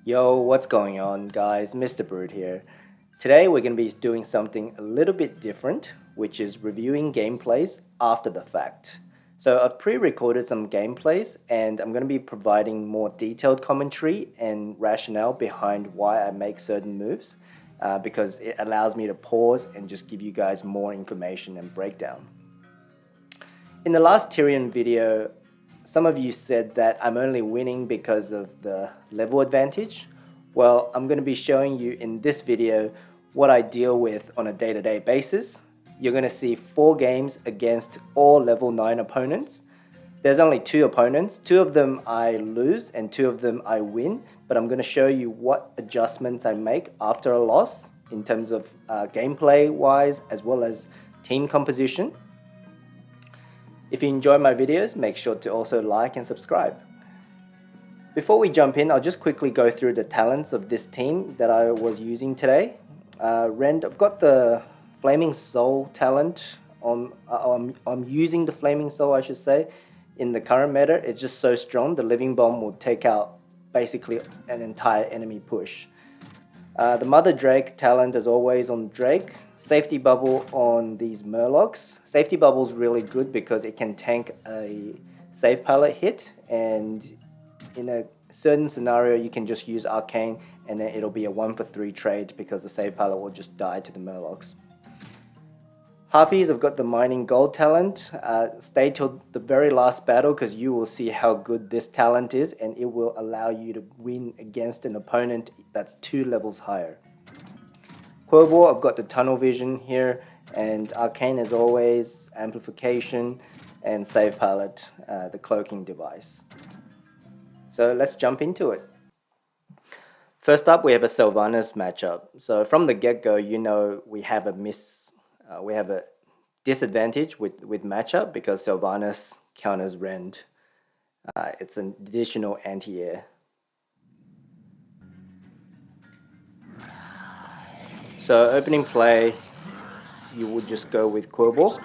Yo, what's going on, guys? Mr. Bird here. Today we're going to be doing something a little bit different, which is reviewing gameplays after the fact. So I've pre-recorded some gameplays and I'm going to be providing more detailed commentary and rationale behind why I make certain moves because it allows me to pause and just give you guys more information and breakdown. In the last Tyrion video, some of you said that I'm only winning because of the level advantage. Well, I'm going to be showing you in this video what I deal with on a day-to-day basis. You're going to see 4 games against all level 9 opponents. There's only 2 opponents. 2 of them I lose and 2 of them I win. But I'm going to show you what adjustments I make after a loss in terms of gameplay-wise as well as team composition. If you enjoy my videos, make sure to also like and subscribe. Before we jump in, I'll just quickly go through the talents of this team that I was using today. Rend, I've got the Flaming Soul talent on. I'm using the Flaming Soul, I should say, in the current meta. It's just so strong. The Living Bomb will take out basically an entire enemy push. The Mother Drake talent, as always, on Drake. Safety Bubble on these murlocs. Safety Bubble is really good because it can tank a save pilot hit, and in a certain scenario you can just use Arcane and then it'll be a 1-for-3 trade because the save pilot will just die to the murlocs. Harpies, I've got the Mining Gold talent. Stay till the very last battle because you will see how good this talent is and it will allow you to win against an opponent that's 2 levels higher. Quilboar, I've got the Tunnel Vision here, and Arcane as always, Amplification, and Save Pilot, the cloaking device. So let's jump into it. First up, we have a Sylvanas matchup. So from the get-go, you know we have a disadvantage with matchup because Sylvanas counters Rend. It's an additional anti-air. So opening play, you would just go with quilboar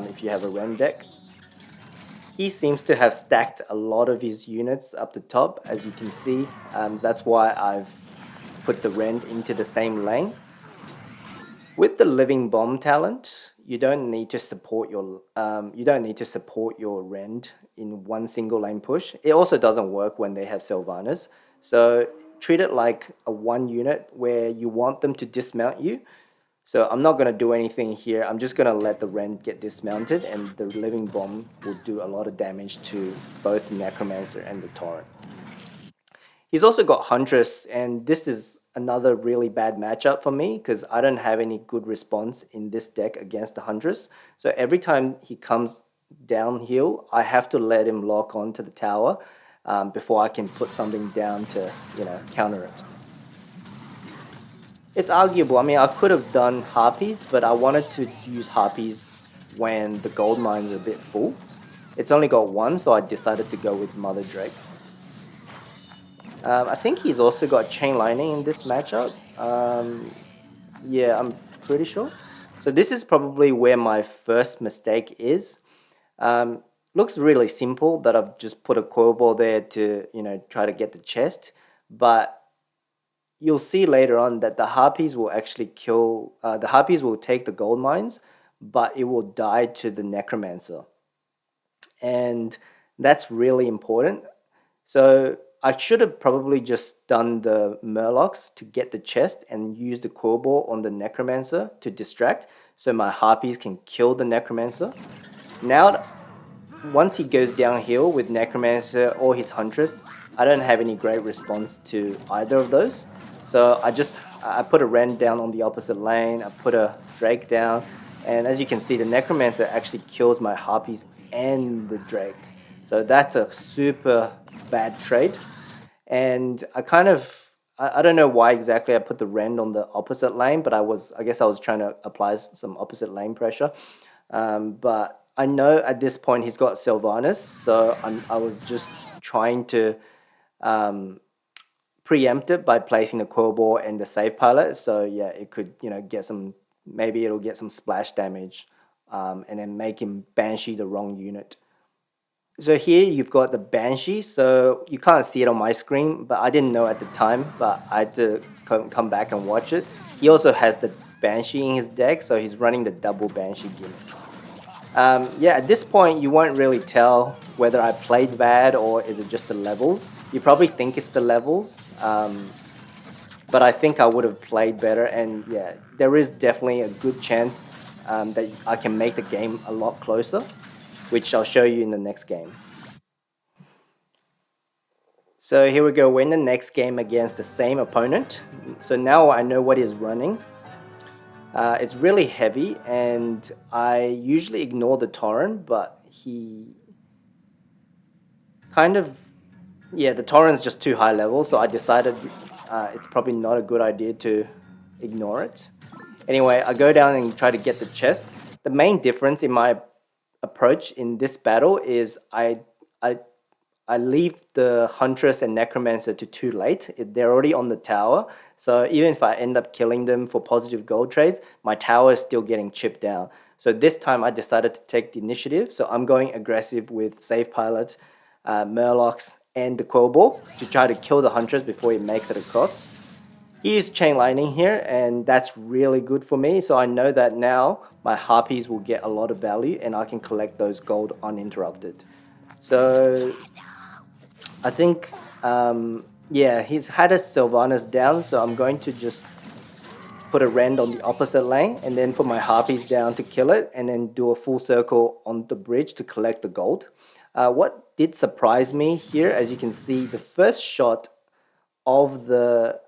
if you have a Rend deck. He seems to have stacked a lot of his units up the top, as you can see. That's why I've put the Rend into the same lane. With the Living Bomb talent, you don't need to support your Rend in one single lane push. It also doesn't work when they have Sylvanas. So treat it like a 1 unit where you want them to dismount you. So I'm not going to do anything here. I'm just going to let the Rend get dismounted and the Living Bomb will do a lot of damage to both the Necromancer and the Torrent. He's also got Huntress, and this is another really bad matchup for me because I don't have any good response in this deck against the Huntress. So every time he comes downhill, I have to let him lock onto the tower before I can put something down to, counter it. It's arguable. I mean, I could have done Harpies, but I wanted to use Harpies when the gold mine is a bit full. It's only got 1, so I decided to go with Mother Drake. I think he's also got Chain Lightning in this matchup. Yeah, I'm pretty sure. So this is probably where my first mistake is. Looks really simple that I've just put a quilboar there to, try to get the chest. But you'll see later on that the Harpies will actually kill... the Harpies will take the gold mines, but it will die to the Necromancer. And that's really important. So I should have probably just done the murlocs to get the chest and use the quilboar on the Necromancer to distract so my Harpies can kill the Necromancer. Now, once he goes downhill with Necromancer or his Huntress, I don't have any great response to either of those. So I put a Rend down on the opposite lane, I put a Drake down, and as you can see, the Necromancer actually kills my Harpies and the Drake. So that's a super bad trade. And I don't know why exactly I put the Rend on the opposite lane, but I guess I was trying to apply some opposite lane pressure. But I know at this point he's got Sylvanas, so I was just trying to preempt it by placing the quilboar and the save pilot. So yeah, it could get some, maybe it'll get some splash damage, and then make him banshee the wrong unit. So here you've got the Banshee, so you can't see it on my screen, but I didn't know at the time, but I had to come back and watch it. He also has the Banshee in his deck, so he's running the double Banshee gimmick. Yeah, at this point you won't really tell whether I played bad or is it just the levels. You probably think it's the levels, but I think I would have played better, and yeah, there is definitely a good chance that I can make the game a lot closer, which I'll show you in the next game. So here we go, we're in the next game against the same opponent. So now I know what he's running. It's really heavy, and I usually ignore the torrent, but he kind of, yeah, the torrent's just too high level, so I decided it's probably not a good idea to ignore it. Anyway, I go down and try to get the chest. The main difference in my approach in this battle is I leave the Huntress and Necromancer to too late. They're already on the tower, so even if I end up killing them for positive gold trades, my tower is still getting chipped down. So this time I decided to take the initiative, so I'm going aggressive with Save Pilot, Murlocs, and the quilboar to try to kill the Huntress before he makes it across. He used Chain Lightning here, and that's really good for me, so I know that now my harpies will get a lot of value and I can collect those gold uninterrupted. So I think, yeah, he's had his Sylvanas down, so I'm going to just put a Rend on the opposite lane and then put my harpies down to kill it and then do a full circle on the bridge to collect the gold. What did surprise me here, as you can see, the first shot of the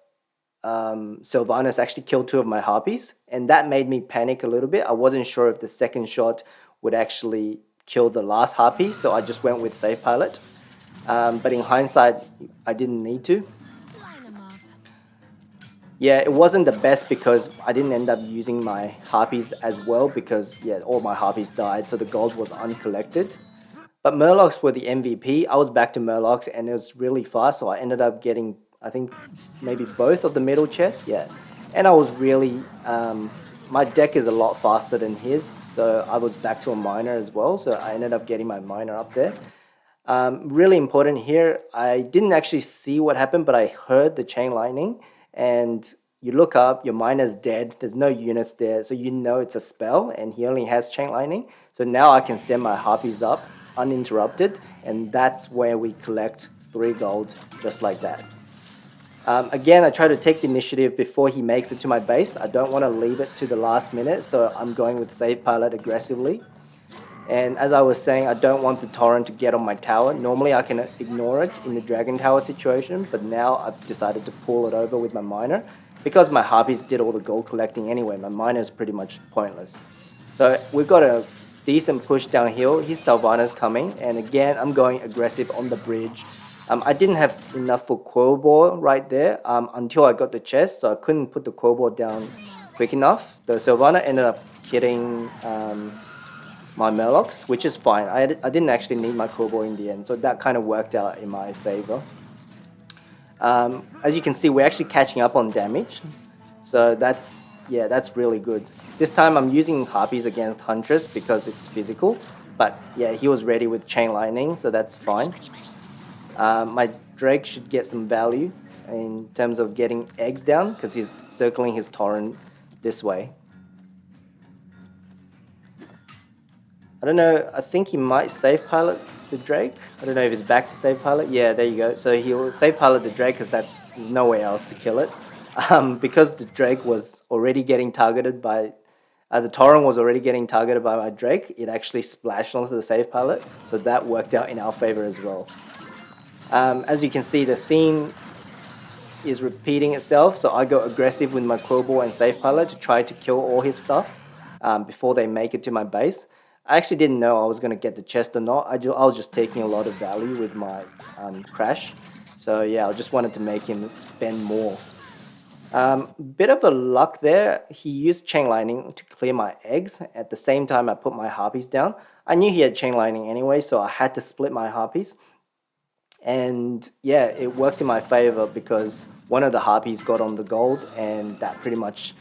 Sylvanas actually killed 2 of my harpies, and that made me panic a little bit. I wasn't sure if the second shot would actually kill the last harpy, so I just went with Save Pilot. But in hindsight, I didn't need to. Yeah, it wasn't the best because I didn't end up using my harpies as well because, yeah, all my harpies died, so the gold was uncollected. But murlocs were the MVP. I was back to murlocs and it was really fast, so I ended up getting, I think, maybe both of the middle chests, yeah. And I was really, my deck is a lot faster than his, so I was back to a miner as well, so I ended up getting my miner up there. Really important here, I didn't actually see what happened, but I heard the Chain Lightning, and you look up, your miner's dead, there's no units there, so you know it's a spell, and he only has Chain Lightning. So now I can send my harpies up uninterrupted, and that's where we collect 3 gold, just like that. Again, I try to take the initiative before he makes it to my base. I don't want to leave it to the last minute, so I'm going with Save Pilot aggressively. And as I was saying, I don't want the torrent to get on my tower. Normally I can ignore it in the Dragon Tower situation, but now I've decided to pull it over with my miner. Because my harpies did all the gold collecting anyway, my miner is pretty much pointless. So we've got a decent push downhill. His Sylvanas coming, and again I'm going aggressive on the bridge. I didn't have enough for quilboar right there until I got the chest, so I couldn't put the quilboar down quick enough. The Sylvana ended up hitting my murlocs, which is fine. I didn't actually need my quilboar in the end, so that kind of worked out in my favor. As you can see, we're actually catching up on damage, so that's really good. This time I'm using harpies against Huntress because it's physical, but yeah, he was ready with Chain Lightning, so that's fine. My Drake should get some value in terms of getting eggs down because he's circling his torrent this way. I don't know, I think he might Save Pilot the Drake. I don't know if he's back to Save Pilot. Yeah, there you go. So he'll Save Pilot the Drake because there's no way else to kill it. Because the Drake was already getting targeted by... the torrent was already getting targeted by my Drake, it actually splashed onto the Save Pilot, so that worked out in our favor as well. As you can see, the theme is repeating itself, so I go aggressive with my quilboar and Save Pilot to try to kill all his stuff before they make it to my base. I actually didn't know I was going to get the chest or not. I was just taking a lot of value with my crash. So yeah, I just wanted to make him spend more. Bit of a luck there. He used Chain Lightning to clear my eggs. At the same time, I put my harpies down. I knew he had Chain Lightning anyway, so I had to split my harpies. And yeah, it worked in my favor because one of the harpies got on the gold, and that pretty much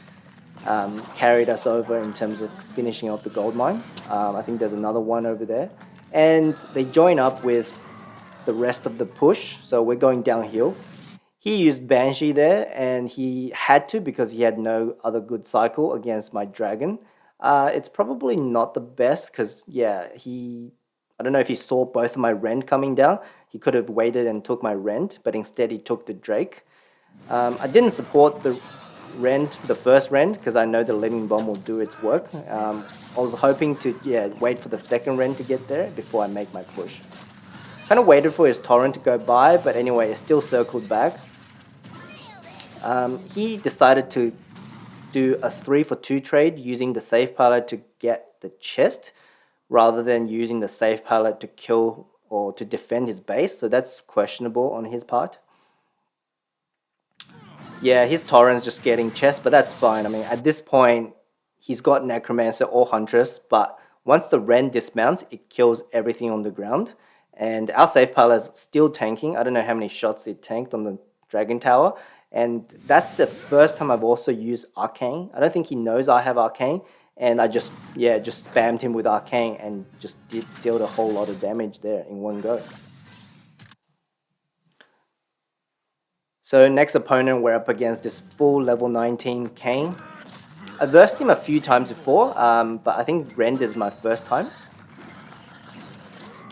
carried us over in terms of finishing off the gold mine. I think there's another one over there. and they join up with the rest of the push, so we're going downhill. He used Banshee there, and he had to because he had no other good cycle against my dragon. It's probably not the best because, yeah, I don't know if he saw both of my Rend coming down. He could have waited and took my Rend, but instead he took the Drake. I didn't support the first Rend, because I know the Living Bomb will do its work. I was hoping to, yeah, wait for the second Rend to get there before I make my push. Kind of waited for his Torrent to go by, but anyway, it still circled back. He decided to do a 3-for-2 trade using the safe pallet to get the chest, rather than using the safe pallet to kill or to defend his base, so that's questionable on his part. Yeah, his Torrent's just getting chest, but that's fine. I mean, at this point, he's got Necromancer or Huntress, but once the Rend dismounts, it kills everything on the ground. And our safe pallet's still tanking. I don't know how many shots it tanked on the Dragon Tower. And that's the first time I've also used Arcane. I don't think he knows I have Arcane. And I just spammed him with Arcane and just dealt a whole lot of damage there in one go. So next opponent, we're up against this full level 19 Cairne. I versed him a few times before, but I think Rend is my first time.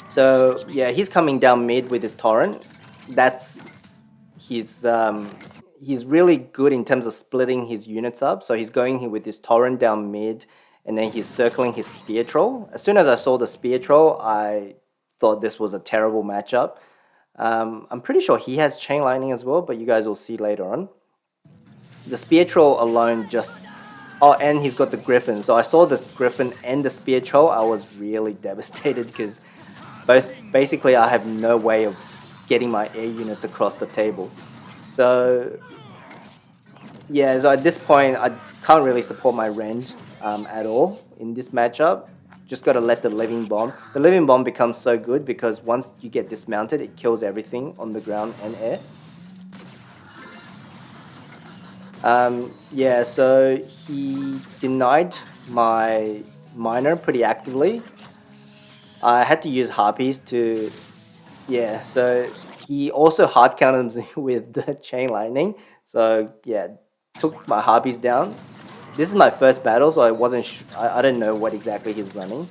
So yeah, he's coming down mid with his Torrent. He's really good in terms of splitting his units up. So he's going here with his Torrent down mid, and then he's circling his Spear Troll. As soon as I saw the Spear Troll, I thought this was a terrible matchup. I'm pretty sure he has Chain Lightning as well, but you guys will see later on. The Spear Troll alone just... Oh, and he's got the Gryphon. So I saw the Gryphon and the Spear Troll. I was really devastated because basically I have no way of getting my air units across the table. So yeah, so at this point I can't really support my Rend at all in this matchup. Just got to let the Living Bomb. The Living Bomb becomes so good because once you get dismounted, it kills everything on the ground and air. Yeah, so he denied my miner pretty actively. I had to use harpies to... Yeah, so he also hard counted me with the Chain Lightning. So yeah, took my harpies down. This is my first battle, so I don't know what exactly he's running.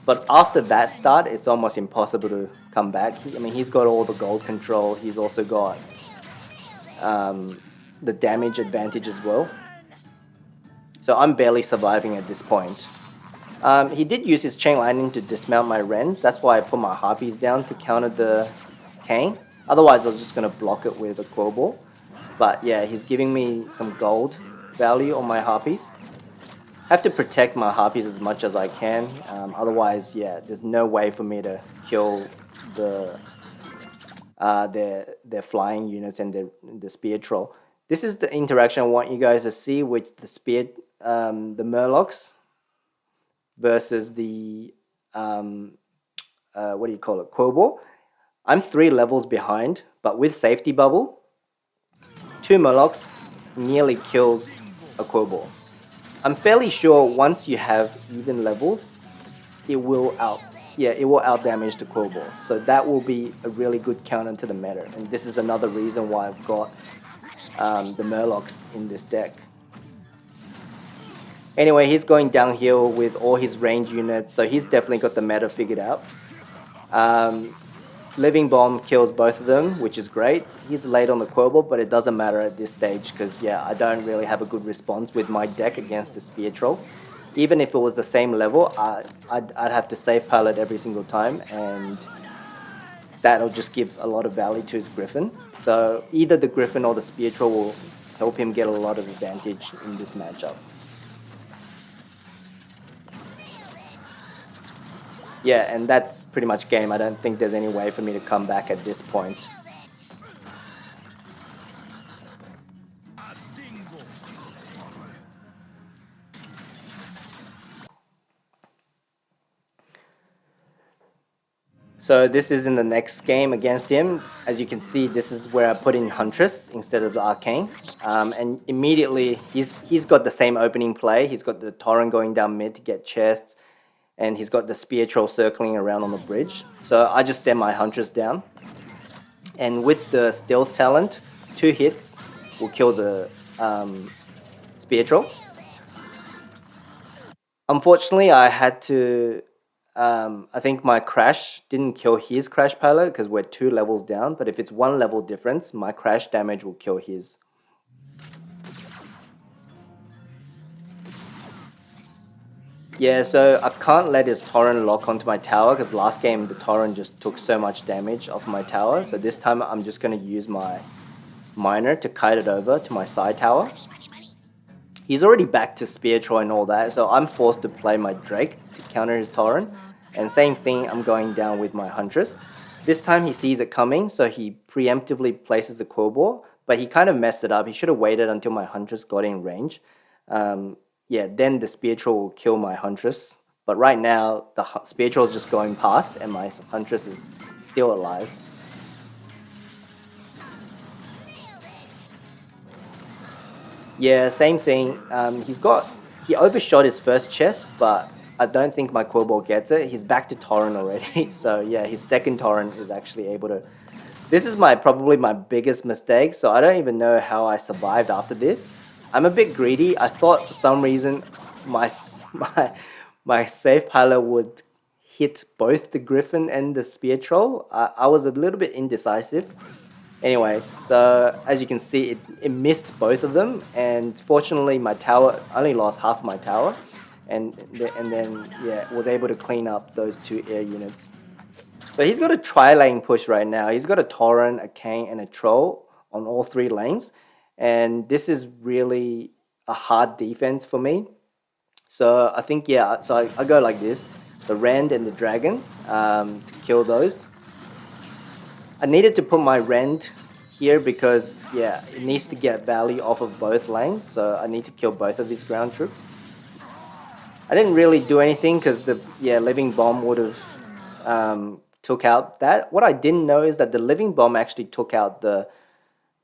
But after that start, it's almost impossible to come back. I mean, he's got all the gold control. He's also got the damage advantage as well. So I'm barely surviving at this point. He did use his Chain Lightning to dismount my Rend. That's why I put my harpies down to counter the Cairne. Otherwise, I was just going to block it with a quilboar. But yeah, he's giving me some gold value on my harpies. I have to protect my harpies as much as I can. Otherwise, yeah, there's no way for me to kill their flying units and the Spear Troll. This is the interaction I want you guys to see with the murlocs versus the what do you call it, quilboar. I'm 3 levels behind, but with safety bubble, 2 murlocs nearly kills a quilboar. I'm fairly sure once you have even levels, it will out damage the quilboar. So that will be a really good counter to the meta, and this is another reason why I've got the murlocs in this deck. Anyway, he's going downhill with all his range units, so he's definitely got the meta figured out. Living Bomb kills both of them, which is great. He's late on the quilboar, but it doesn't matter at this stage because, yeah, I don't really have a good response with my deck against the Spear Troll. Even if it was the same level, I'd have to safe pallet every single time, and that'll just give a lot of value to his Gryphon. So either the Gryphon or the Spear Troll will help him get a lot of advantage in this matchup. Yeah, and that's pretty much game. I don't think there's any way for me to come back at this point. So this is in the next game against him. As you can see, this is where I put in Huntress instead of the Arcane. And immediately, he's got the same opening play. He's got the Torrent going down mid to get chests. and he's got the spear troll circling around on the bridge. So I just send my huntress down, and with the stealth talent, 2 hits will kill the spear troll. Unfortunately, I had to. I think my crash didn't kill his crash pilot because we're 2 levels down. But if it's 1 level difference, my crash damage will kill his. Yeah, so I can't let his torrent lock onto my tower because last game the torrent just took so much damage off my tower. So this time I'm just going to use my miner to kite it over to my side tower. He's already back to spear troll and all that, so I'm forced to play my Drake to counter his torrent. And same thing, I'm going down with my huntress. This time he sees it coming, so he preemptively places the quilboar, but he kind of messed it up. He should have waited until my huntress got in range. Yeah, then the spear troll will kill my huntress. But right now, the spear troll is just going past, and my huntress is still alive. Yeah, same thing. He overshot his first chest, but I don't think my quilboar gets it. He's back to torrent already. So yeah, his second torrent is actually able to. This is probably my biggest mistake. So I don't even know how I survived after this. I'm a bit greedy. I thought for some reason my safe pilot would hit both the Gryphon and the spear troll. I was a little bit indecisive. Anyway, so as you can see, it missed both of them, and fortunately my tower only lost half my tower, and then yeah, was able to clean up those 2 air units. So he's got a tri-lane push right now. He's got a torrent, a Cairne, and a troll on all 3 lanes, and this is really a hard defense for me. So I think, yeah, so I go like this: the Rend and the dragon to kill those. I needed to put my Rend here because, yeah, it needs to get value off of both lanes. So I need to kill both of these ground troops. I didn't really do anything because the living bomb would have took out that. What I didn't know is that the living bomb actually took out the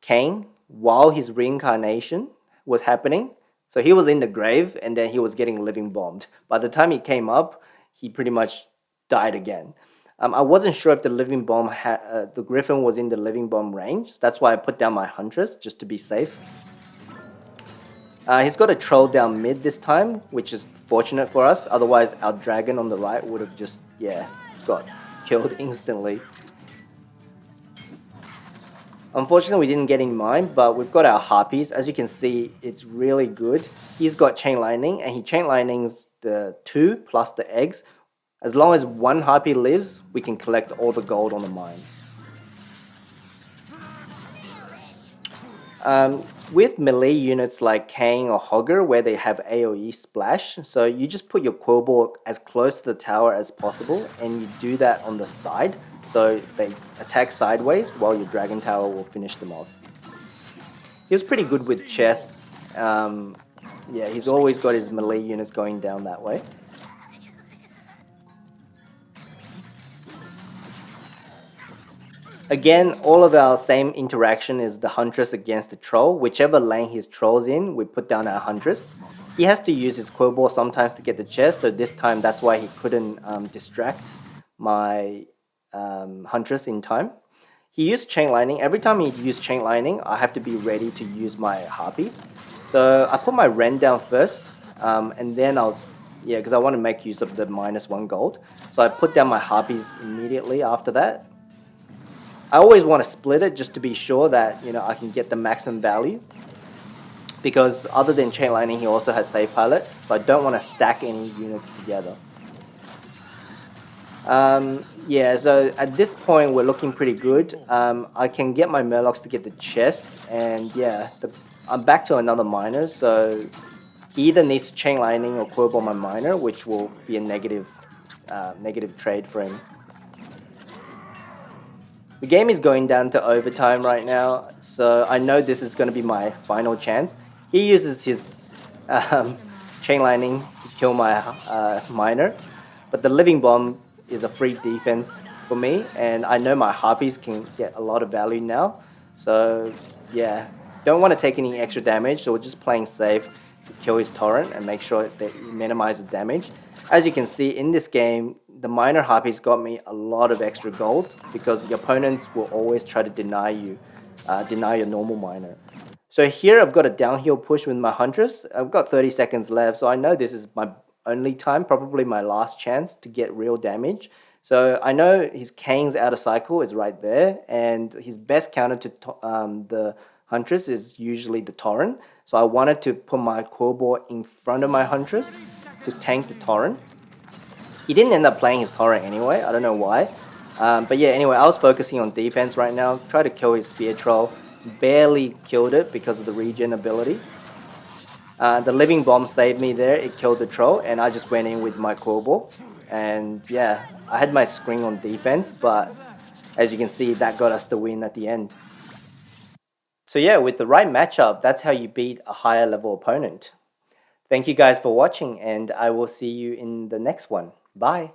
Cairne while his reincarnation was happening. So he was in the grave and then he was getting living bombed. By the time he came up, he pretty much died again. I wasn't sure if the living bomb the Gryphon was in the living bomb range. That's why I put down my huntress just to be safe. He's got a troll down mid this time, which is fortunate for us. Otherwise, our dragon on the right would have just, yeah, got killed instantly. Unfortunately, we didn't get in mine, but we've got our harpies. As you can see, it's really good. He's got chain lightning, and he chain lightnings the 2 plus the eggs. As long as 1 harpy lives, we can collect all the gold on the mine. With melee units like Cairne or Hogger, where they have AoE splash, so you just put your quilboar as close to the tower as possible, and you do that on the side, so they attack sideways while your dragon tower will finish them off. He was pretty good with chests. Yeah, he's always got his melee units going down that way. Again, all of our same interaction is the huntress against the troll. Whichever lane his troll's in, we put down our huntress. He has to use his quilboar sometimes to get the chest, so this time that's why he couldn't distract my huntress in time. He used chain lightning. Every time he used chain lightning, I have to be ready to use my harpies. So I put my Rend down first, and then because I want to make use of the -1 gold. So I put down my harpies immediately after that. I always want to split it just to be sure that, I can get the maximum value. Because other than chain lightning, he also has safe pilot, so I don't want to stack any units together. Yeah, so at this point we're looking pretty good. I can get my murlocs to get the chest, and yeah, I'm back to another miner, so he either needs to chain lightning or quilboar my miner, which will be a negative trade for him. The game is going down to overtime right now, so I know this is going to be my final chance. He uses his chain lightning to kill my miner, but the living bomb is a free defense for me, and I know my harpies can get a lot of value now. So yeah, don't want to take any extra damage, so we're just playing safe. to kill his torrent and make sure that you minimize the damage. As you can see in this game, the minor harpies got me a lot of extra gold because the opponents will always try to deny your normal miner. So here I've got a downhill push with my huntress. I've got 30 seconds left, so I know this is my only time, probably my last chance to get real damage. So I know his Cairne's out of cycle is right there, and his best counter to the huntress is usually the torrent. So I wanted to put my quilboar in front of my huntress to tank the torrent. He didn't end up playing his torrent anyway, I don't know why. But yeah, anyway, I was focusing on defense right now. Try to kill his spear troll. Barely killed it because of the regen ability. The living bomb saved me there. It killed the troll, and I just went in with my quilboar. And yeah, I had my screen on defense, but as you can see, that got us the win at the end. So yeah, with the right matchup, that's how you beat a higher level opponent. Thank you guys for watching, and I will see you in the next one. Bye.